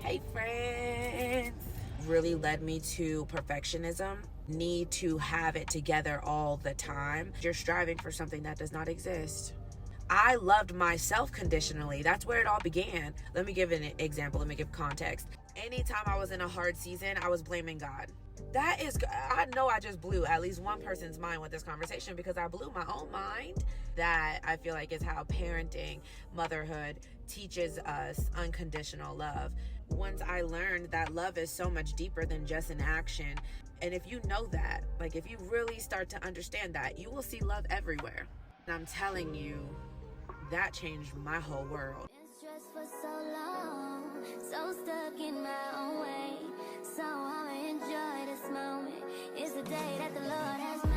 Hey friends, really led me to perfectionism. Need to have it together all the time. You're striving for something that does not exist. I loved myself conditionally. That's where it all began. Let me give an example. Let me give context. Anytime I was in a hard season, I was blaming God. That is, I know I just blew at least one person's mind with this conversation because I blew my own mind. That I feel like is how parenting, motherhood teaches us unconditional love. Once I learned that love is so much deeper than just an action, and if you know that, like if you really start to understand that, you will see love everywhere. And I'm telling you, that changed my whole world. Been stressed for so long, so stuck in my own way. So I'ma enjoy this moment. It's the day that the Lord has made.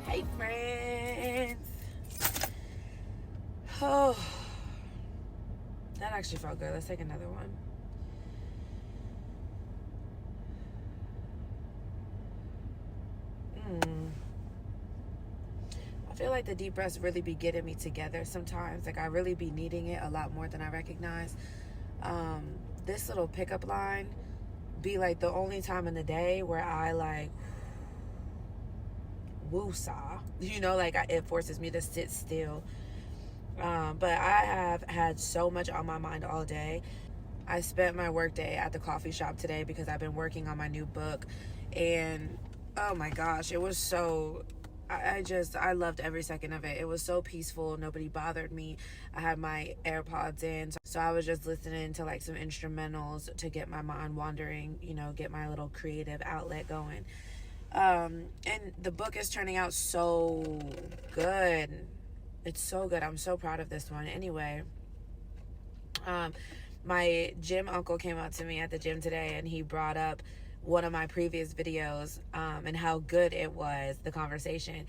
Hey friends. Oh, that actually felt good. Let's take another one. I feel like the deep breaths really be getting me together sometimes. Like I really be needing it a lot more than I recognize. This little pickup line be like the only time in the day where I like woosah. Like it forces me to sit still. But I have had so much on my mind all day. I spent my work day at the coffee shop today because I've been working on my new book, and oh my gosh, it was so I loved every second of it. It was so peaceful. Nobody bothered me. I had my AirPods in, so I was just listening to like some instrumentals to get my mind wandering, get my little creative outlet going. And the book is turning out so good. It's so good. I'm so proud of this one. Anyway, my gym uncle came out to me at the gym today, and he brought up one of my previous videos, and how good it was, the conversation.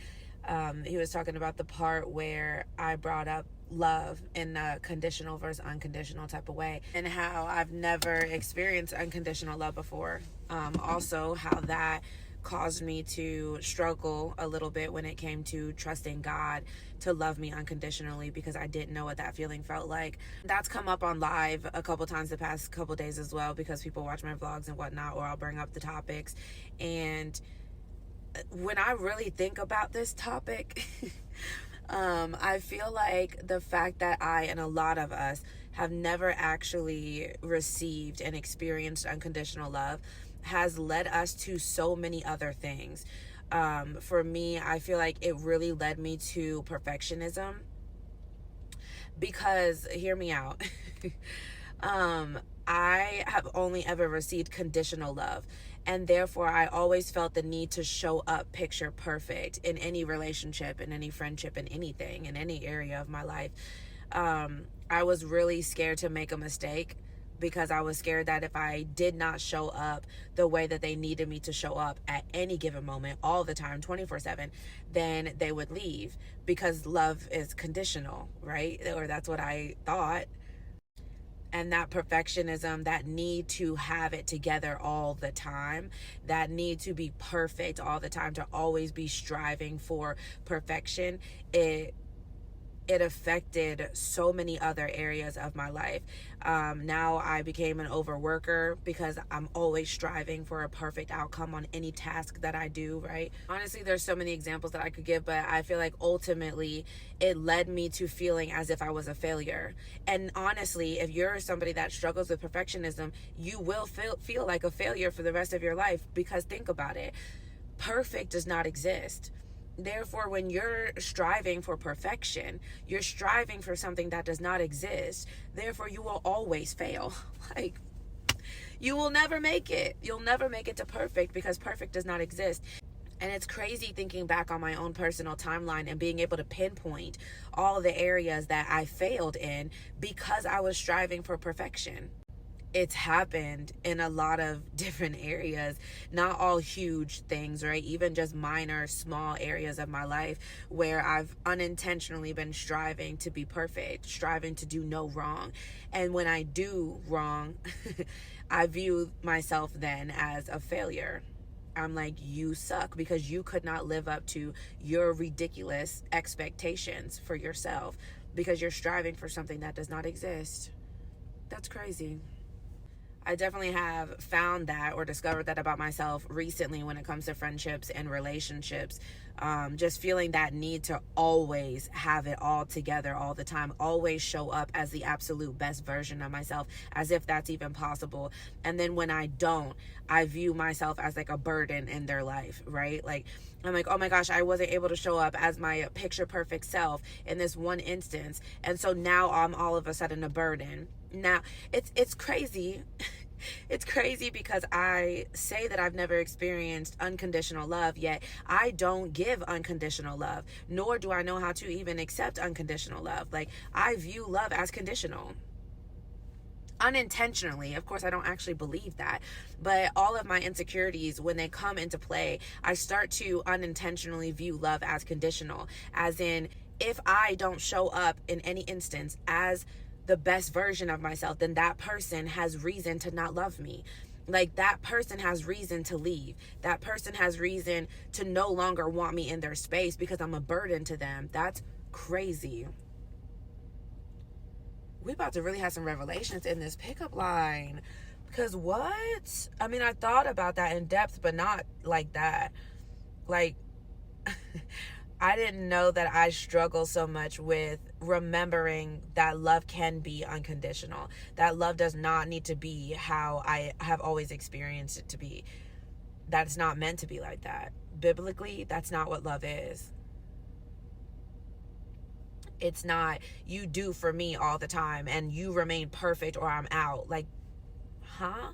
He was talking about the part where I brought up love in a conditional versus unconditional type of way, and how I've never experienced unconditional love before. Also how that caused me to struggle a little bit when it came to trusting God to love me unconditionally, because I didn't know what that feeling felt like. That's come up on live a couple times the past couple days as well, because people watch my vlogs and whatnot, or I'll bring up the topics. And when I really think about this topic, I feel like the fact that I and a lot of us have never actually received and experienced unconditional love has led us to so many other things. For me, I feel like it really led me to perfectionism, because hear me out. I have only ever received conditional love, and therefore I always felt the need to show up picture perfect in any relationship, in any friendship, in anything, in any area of my life. I was really scared to make a mistake, because I was scared that if I did not show up the way that they needed me to show up at any given moment, all the time, 24/7, then they would leave, because love is conditional, right? Or that's what I thought. And that perfectionism, that need to have it together all the time, that need to be perfect all the time, to always be striving for perfection, it affected so many other areas of my life. Now I became an overworker because I'm always striving for a perfect outcome on any task that I do, right? Honestly, there's so many examples that I could give, but I feel like ultimately it led me to feeling as if I was a failure. And honestly, if you're somebody that struggles with perfectionism, you will feel like a failure for the rest of your life, because think about it. Perfect does not exist. Therefore, when you're striving for perfection, you're striving for something that does not exist. Therefore, you will always fail. Like, you will never make it. You'll never make it to perfect, because perfect does not exist. And it's crazy thinking back on my own personal timeline and being able to pinpoint all the areas that I failed in because I was striving for perfection. It's happened in a lot of different areas, not all huge things, right? Even just minor, small areas of my life where I've unintentionally been striving to be perfect, striving to do no wrong. And when I do wrong, I view myself then as a failure. I'm like, you suck because you could not live up to your ridiculous expectations for yourself because you're striving for something that does not exist. That's crazy. I definitely have found that or discovered that about myself recently when it comes to friendships and relationships. Just feeling that need to always have it all together all the time, always show up as the absolute best version of myself, as if that's even possible. And then when I don't, I view myself as like a burden in their life, right? Like, I'm like, oh my gosh, I wasn't able to show up as my picture perfect self in this one instance. And so now I'm all of a sudden a burden. Now, it's crazy. It's crazy because I say that I've never experienced unconditional love, yet I don't give unconditional love, nor do I know how to even accept unconditional love. Like, I view love as conditional. Unintentionally, of course, I don't actually believe that, but all of my insecurities, when they come into play, I start to unintentionally view love as conditional, as in, if I don't show up in any instance as the best version of myself, then that person has reason to not love me. Like, that person has reason to leave. That person has reason to no longer want me in their space because I'm a burden to them. That's crazy. We about to really have some revelations in this pickup line. Because what? I mean, I thought about that in depth, but not like that. Like, I didn't know that I struggle so much with remembering that love can be unconditional. That love does not need to be how I have always experienced it to be. That's not meant to be like that. Biblically, that's not what love is. It's not, you do for me all the time and you remain perfect or I'm out. Like, huh?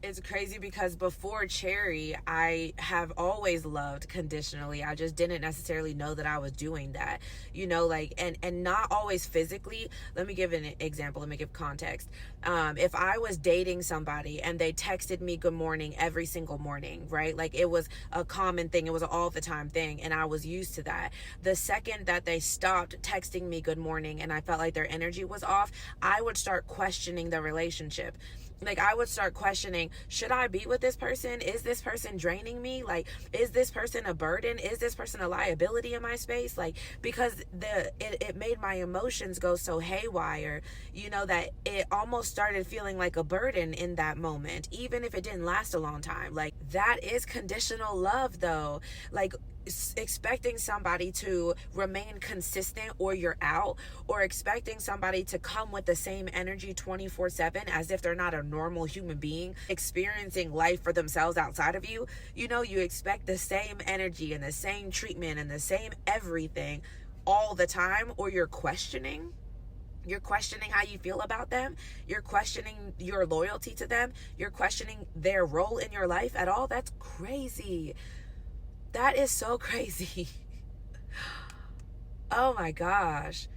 It's crazy because before Cherry, I have always loved conditionally. I just didn't necessarily know that I was doing that, like, and not always physically. Let me give an example. Let me give context. If I was dating somebody and they texted me good morning every single morning, right? Like, it was a common thing. It was an all the time thing. And I was used to that. The second that they stopped texting me good morning and I felt like their energy was off, I would start questioning the relationship. Like, I would start questioning, should I be with this person? Is this person draining me? Like, is this person a burden? Is this person a liability in my space? Like, because it made my emotions go so haywire, that it almost started feeling like a burden in that moment, even if it didn't last a long time. Like, that is conditional love, though. Like, expecting somebody to remain consistent or you're out, or expecting somebody to come with the same energy 24/7 as if they're not a normal human being experiencing life for themselves outside of you. You expect the same energy and the same treatment and the same everything all the time, or you're questioning how you feel about them. You're questioning your loyalty to them. You're questioning their role in your life at all. That's crazy. That is so crazy. Oh my gosh.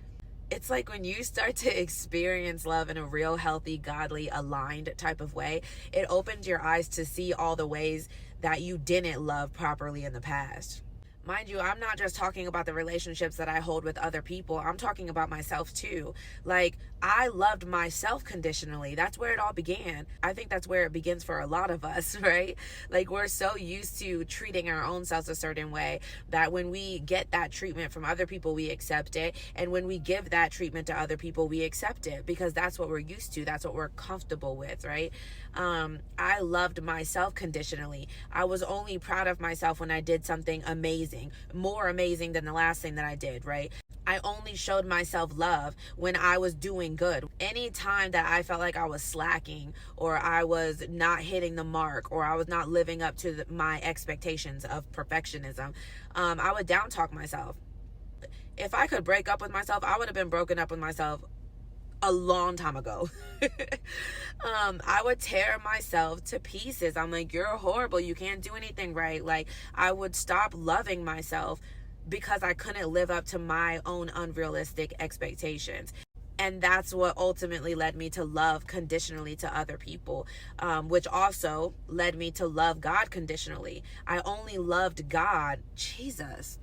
It's like when you start to experience love in a real healthy, godly, aligned type of way, it opens your eyes to see all the ways that you didn't love properly in the past. Mind you, I'm not just talking about the relationships that I hold with other people. I'm talking about myself too. Like, I loved myself conditionally. That's where it all began. I think that's where it begins for a lot of us, right? Like, we're so used to treating our own selves a certain way that when we get that treatment from other people, we accept it. And when we give that treatment to other people, we accept it because that's what we're used to. That's what we're comfortable with, right? I loved myself conditionally. I was only proud of myself when I did something amazing, more amazing than the last thing that I did, right? I only showed myself love when I was doing good. Any time that I felt like I was slacking, or I was not hitting the mark, or I was not living up to my expectations of perfectionism, I would down talk myself. If I could break up with myself, I would have been broken up with myself a long time ago. I would tear myself to pieces. I'm like, you're horrible. You can't do anything right. Like, I would stop loving myself because I couldn't live up to my own unrealistic expectations. And that's what ultimately led me to love conditionally to other people, which also led me to love God conditionally. I only loved God. Jesus.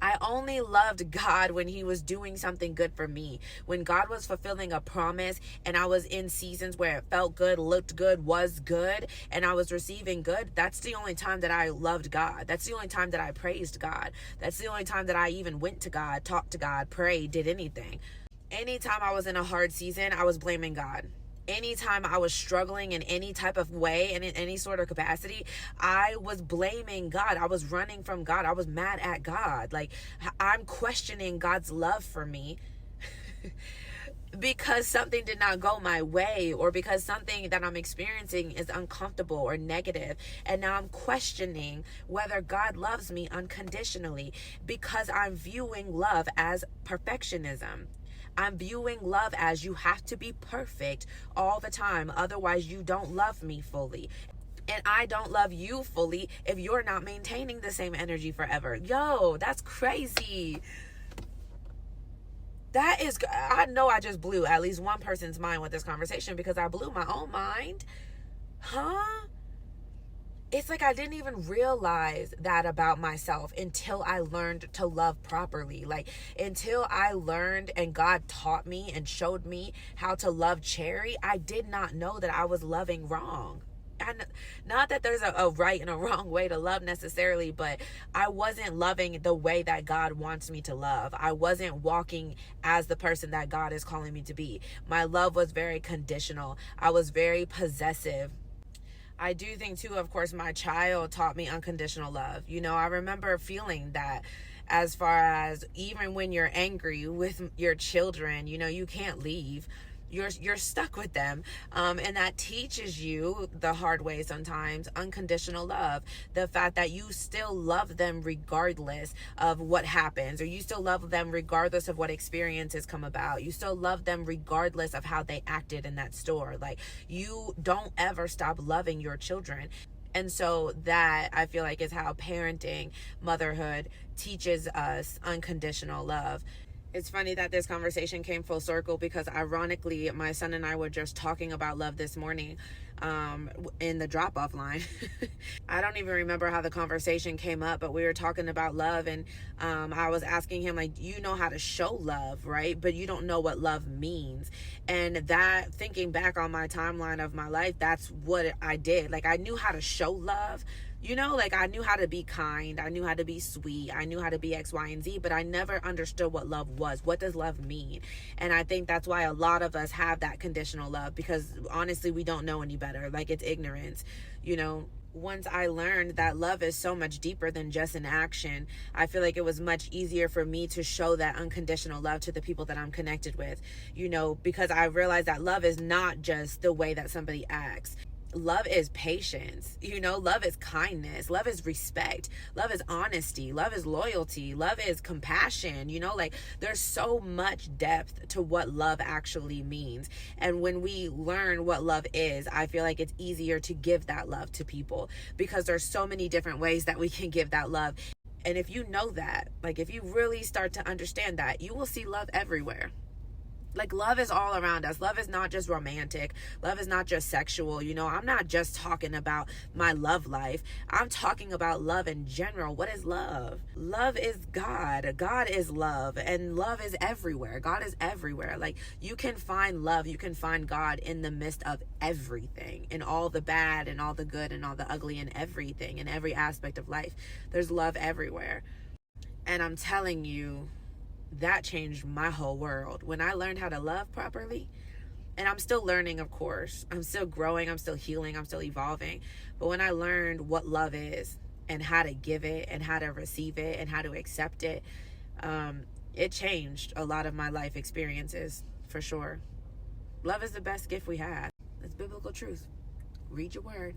I only loved God when he was doing something good for me. When God was fulfilling a promise and I was in seasons where it felt good, looked good, was good, and I was receiving good, that's the only time that I loved God. That's the only time that I praised God. That's the only time that I even went to God, talked to God, prayed, did anything. Anytime I was in a hard season, I was blaming God. Anytime I was struggling in any type of way and in any sort of capacity, I was blaming God. I was running from God. I was mad at God. Like, I'm questioning God's love for me because something did not go my way, or because something that I'm experiencing is uncomfortable or negative. And now I'm questioning whether God loves me unconditionally, because I'm viewing love as perfectionism. I'm viewing love as you have to be perfect all the time, otherwise you don't love me fully. And I don't love you fully if you're not maintaining the same energy forever. Yo, that's crazy. I know I just blew at least one person's mind with this conversation, because I blew my own mind. Huh? It's like I didn't even realize that about myself until I learned to love properly. Like, until I learned and God taught me and showed me how to love Cherry, I did not know that I was loving wrong. And not that there's a right and a wrong way to love necessarily, but I wasn't loving the way that God wants me to love. I wasn't walking as the person that God is calling me to be. My love was very conditional. I was very possessive. I do think too, of course, my child taught me unconditional love. I remember feeling that, as far as even when you're angry with your children, you can't leave. You're stuck with them, and that teaches you the hard way sometimes, unconditional love. The fact that you still love them regardless of what happens, or you still love them regardless of what experiences come about. You still love them regardless of how they acted in that store. Like, you don't ever stop loving your children. And so that, I feel like, is how parenting, motherhood teaches us unconditional love. It's funny that this conversation came full circle, because ironically, my son and I were just talking about love this morning, in the drop-off line. I don't even remember how the conversation came up, but we were talking about love, and I was asking him, like, you know how to show love, right? But you don't know what love means. And that, thinking back on my timeline of my life, that's what I did. Like, I knew how to show love. Like, I knew how to be kind. I knew how to be sweet. I knew how to be X, Y, and Z, but I never understood what love was. What does love mean? And I think that's why a lot of us have that conditional love, because honestly, we don't know any better. Like, it's ignorance, Once I learned that love is so much deeper than just an action, I feel like it was much easier for me to show that unconditional love to the people that I'm connected with, because I realized that love is not just the way that somebody acts. Love is patience, love is kindness, love is respect, love is honesty, love is loyalty, love is compassion, like, there's so much depth to what love actually means. And when we learn what love is, I feel like it's easier to give that love to people, because there's so many different ways that we can give that love. And if you know that, like, if you really start to understand that, you will see love everywhere. Like, love is all around us. Love is not just romantic. Love is not just sexual. I'm not just talking about my love life. I'm talking about love in general. What is love? Love is God. God is love, and love is everywhere. God is everywhere. Like, you can find love. You can find God in the midst of everything, in all the bad and all the good and all the ugly, and everything, in every aspect of life. There's love everywhere. And I'm telling you, that changed my whole world when I learned how to love properly. And I'm still learning, of course. I'm still growing. I'm still healing. I'm still evolving. But when I learned what love is, and how to give it, and how to receive it, and how to accept it, it changed a lot of my life experiences, for sure. Love is the best gift we have. It's biblical truth. Read your word.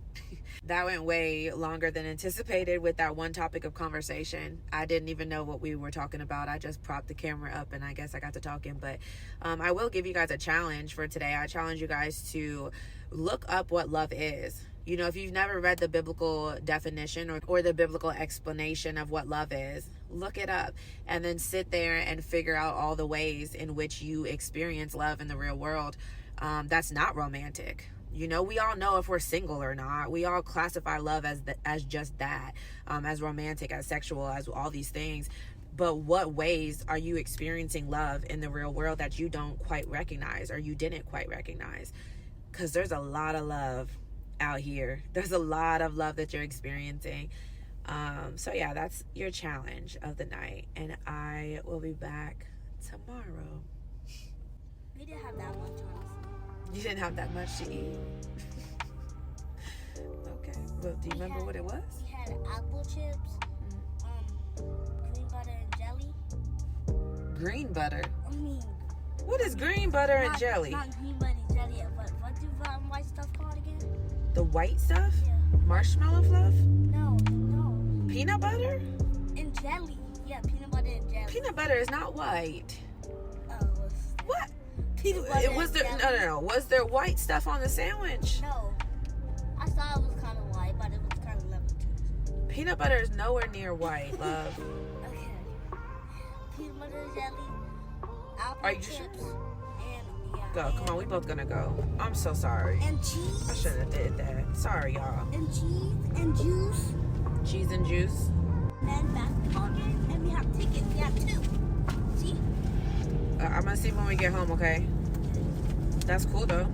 That went way longer than anticipated with that one topic of conversation. I didn't even know what we were talking about. I just propped the camera up and I guess I got to talking. But I will give you guys a challenge for today. I challenge you guys to look up what love is. If you've never read the biblical definition or the biblical explanation of what love is, look it up and then sit there and figure out all the ways in which you experience love in the real world. That's not romantic. We all know if we're single or not. We all classify love as just that, as romantic, as sexual, as all these things. But what ways are you experiencing love in the real world that you don't quite recognize, or you didn't quite recognize? Because there's a lot of love out here. There's a lot of love that you're experiencing. So yeah, that's your challenge of the night. And I will be back tomorrow. We didn't have that much, honestly. You didn't have that much to eat? Okay. Well, do you remember what it was? We had apple chips, green butter and jelly. Green butter? I mean... What is green butter and jelly? Not green butter and jelly, but what do white stuff called again? The white stuff? Yeah. Marshmallow fluff? No. Peanut butter? And jelly. Yeah, peanut butter and jelly. Peanut butter is not white. What? Peanut butter Was and there jelly. no? Was there white stuff on the sandwich? No. I thought it was kind of white, but it was kind of lemon too. Peanut butter is nowhere near white, love. Okay. Peanut butter and jelly, apple Are you chips, sure? and yeah. Go, come on, we both gonna go. I'm so sorry. And cheese. I shouldn't have did that. Sorry, y'all. And cheese and juice. Cheese and juice. And basketball game, and we have tickets. We have 2. See? I'm gonna see when we get home, okay? That's cool though.